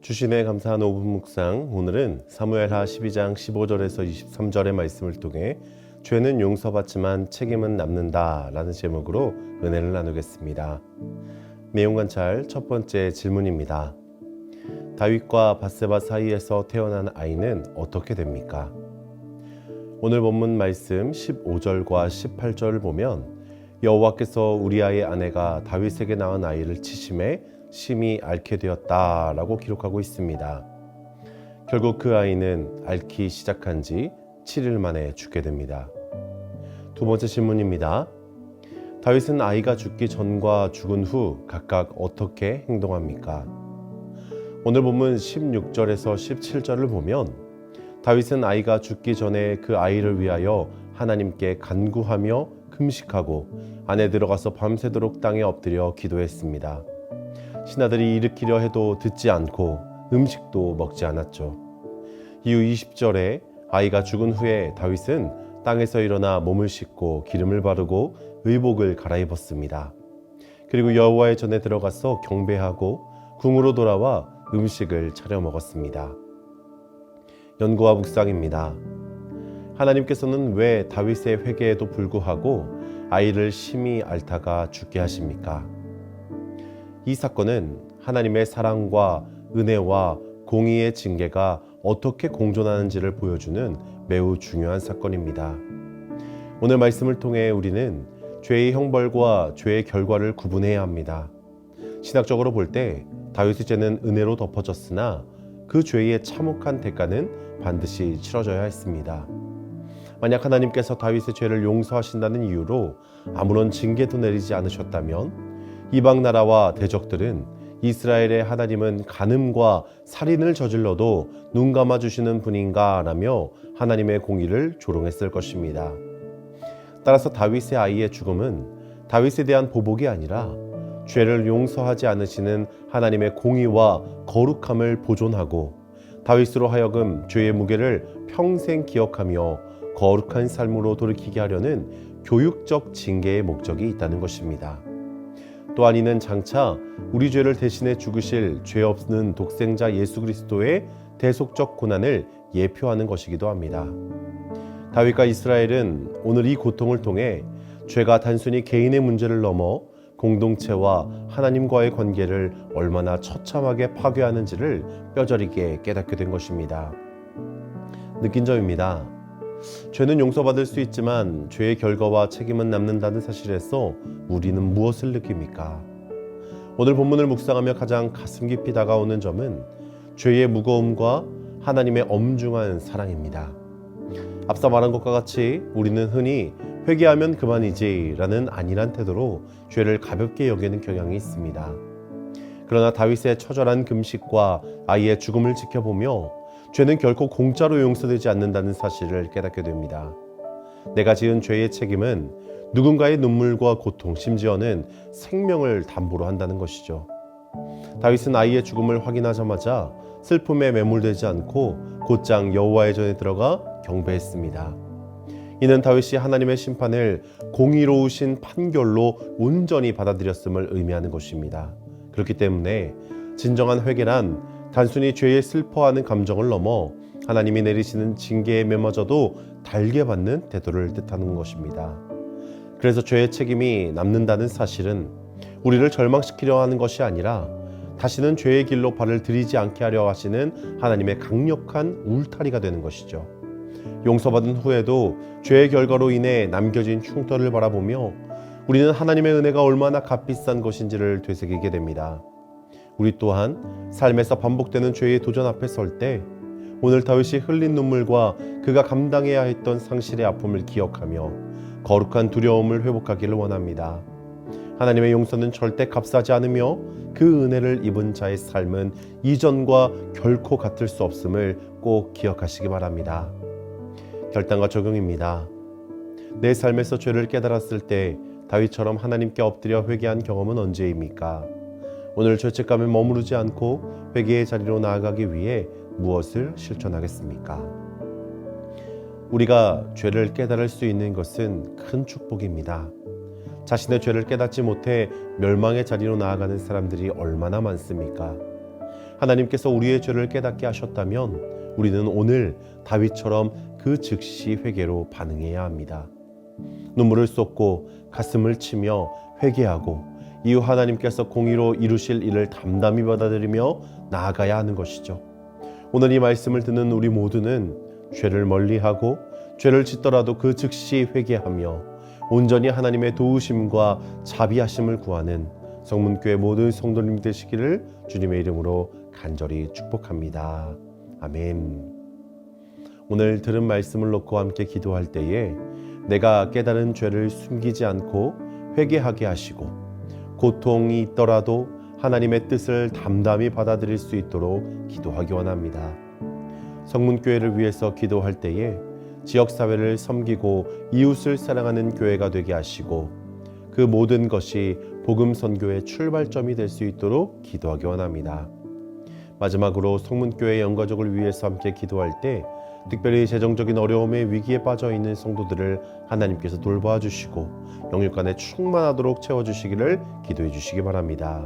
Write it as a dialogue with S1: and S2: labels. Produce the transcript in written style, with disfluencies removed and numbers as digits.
S1: 주신에 감사한 5분 묵상. 오늘은 사무엘하 12장 15절에서 23절의 말씀을 통해 죄는 용서받지만 책임은 남는다 라는 제목으로 은혜를 나누겠습니다. 내용 관찰 첫 번째 질문입니다. 다윗과 밧세바 사이에서 태어난 아이는 어떻게 됩니까? 오늘 본문 말씀 15절과 18절을 보면 여호와께서 우리아의 아내가 다윗에게 낳은 아이를 치심해 심히 앓게 되었다라고 기록하고 있습니다. 결국 그 아이는 앓기 시작한 지 7일 만에 죽게 됩니다. 두 번째 질문입니다. 다윗은 아이가 죽기 전과 죽은 후 각각 어떻게 행동합니까? 오늘 본문 16절에서 17절을 보면 다윗은 아이가 죽기 전에 그 아이를 위하여 하나님께 간구하며 금식하고 안에 들어가서 밤새도록 땅에 엎드려 기도했습니다. 신하들이 일으키려 해도 듣지 않고 음식도 먹지 않았죠. 이후 20절에 아이가 죽은 후에 다윗은 땅에서 일어나 몸을 씻고 기름을 바르고 의복을 갈아입었습니다. 그리고 여호와의 전에 들어가서 경배하고 궁으로 돌아와 음식을 차려 먹었습니다. 연구와 묵상입니다. 하나님께서는 왜 다윗의 회개에도 불구하고 아이를 심히 앓다가 죽게 하십니까? 이 사건은 하나님의 사랑과 은혜와 공의의 징계가 어떻게 공존하는지를 보여주는 매우 중요한 사건입니다. 오늘 말씀을 통해 우리는 죄의 형벌과 죄의 결과를 구분해야 합니다. 신학적으로 볼 때 다윗의 죄는 은혜로 덮어졌으나 그 죄의 참혹한 대가는 반드시 치러져야 했습니다. 만약 하나님께서 다윗의 죄를 용서하신다는 이유로 아무런 징계도 내리지 않으셨다면 이방 나라와 대적들은 이스라엘의 하나님은 간음과 살인을 저질러도 눈 감아주시는 분인가 라며 하나님의 공의를 조롱했을 것입니다. 따라서 다윗의 아이의 죽음은 다윗에 대한 보복이 아니라 죄를 용서하지 않으시는 하나님의 공의와 거룩함을 보존하고 다윗으로 하여금 죄의 무게를 평생 기억하며 거룩한 삶으로 돌이키게 하려는 교육적 징계의 목적이 있다는 것입니다. 또한 이는 장차 우리 죄를 대신해 죽으실 죄 없는 독생자 예수 그리스도의 대속적 고난을 예표하는 것이기도 합니다. 다윗과 이스라엘은 오늘 이 고통을 통해 죄가 단순히 개인의 문제를 넘어 공동체와 하나님과의 관계를 얼마나 처참하게 파괴하는지를 뼈저리게 깨닫게 된 것입니다. 느낀 점입니다. 죄는 용서받을 수 있지만 죄의 결과와 책임은 남는다는 사실에서 우리는 무엇을 느낍니까? 오늘 본문을 묵상하며 가장 가슴 깊이 다가오는 점은 죄의 무거움과 하나님의 엄중한 사랑입니다. 앞서 말한 것과 같이 우리는 흔히 회개하면 그만이지 라는 안일한 태도로 죄를 가볍게 여기는 경향이 있습니다. 그러나 다윗의 처절한 금식과 아이의 죽음을 지켜보며 죄는 결코 공짜로 용서되지 않는다는 사실을 깨닫게 됩니다. 내가 지은 죄의 책임은 누군가의 눈물과 고통, 심지어는 생명을 담보로 한다는 것이죠. 다윗은 아이의 죽음을 확인하자마자 슬픔에 매몰되지 않고 곧장 여호와의 전에 들어가 경배했습니다. 이는 다윗이 하나님의 심판을 공의로우신 판결로 온전히 받아들였음을 의미하는 것입니다. 그렇기 때문에 진정한 회개란 단순히 죄에 슬퍼하는 감정을 넘어 하나님이 내리시는 징계에 매맞아도 달게 받는 태도를 뜻하는 것입니다. 그래서 죄의 책임이 남는다는 사실은 우리를 절망시키려 하는 것이 아니라 다시는 죄의 길로 발을 들이지 않게 하려 하시는 하나님의 강력한 울타리가 되는 것이죠. 용서받은 후에도 죄의 결과로 인해 남겨진 흉터를 바라보며 우리는 하나님의 은혜가 얼마나 값비싼 것인지를 되새기게 됩니다. 우리 또한 삶에서 반복되는 죄의 도전 앞에 설 때 오늘 다윗이 흘린 눈물과 그가 감당해야 했던 상실의 아픔을 기억하며 거룩한 두려움을 회복하기를 원합니다. 하나님의 용서는 절대 값싸지 않으며 그 은혜를 입은 자의 삶은 이전과 결코 같을 수 없음을 꼭 기억하시기 바랍니다. 결단과 적용입니다. 내 삶에서 죄를 깨달았을 때 다윗처럼 하나님께 엎드려 회개한 경험은 언제입니까? 오늘 죄책감에 머무르지 않고 회개의 자리로 나아가기 위해 무엇을 실천하겠습니까? 우리가 죄를 깨달을 수 있는 것은 큰 축복입니다. 자신의 죄를 깨닫지 못해 멸망의 자리로 나아가는 사람들이 얼마나 많습니까? 하나님께서 우리의 죄를 깨닫게 하셨다면 우리는 오늘 다윗처럼 그 즉시 회개로 반응해야 합니다. 눈물을 쏟고 가슴을 치며 회개하고 이후 하나님께서 공의로 이루실 일을 담담히 받아들이며 나아가야 하는 것이죠. 오늘 이 말씀을 듣는 우리 모두는 죄를 멀리하고 죄를 짓더라도 그 즉시 회개하며 온전히 하나님의 도우심과 자비하심을 구하는 성문교회 모든 성도님 되시기를 주님의 이름으로 간절히 축복합니다. 아멘. 오늘 들은 말씀을 놓고 함께 기도할 때에 내가 깨달은 죄를 숨기지 않고 회개하게 하시고 고통이 있더라도 하나님의 뜻을 담담히 받아들일 수 있도록 기도하기 원합니다. 성문교회를 위해서 기도할 때에 지역사회를 섬기고 이웃을 사랑하는 교회가 되게 하시고 그 모든 것이 복음 선교의 출발점이 될 수 있도록 기도하기 원합니다. 마지막으로 성문교회 영가족을 위해서 함께 기도할 때 특별히 재정적인 어려움의 위기에 빠져 있는 성도들을 하나님께서 돌봐 주시고 영육간에 충만하도록 채워주시기를 기도해 주시기 바랍니다.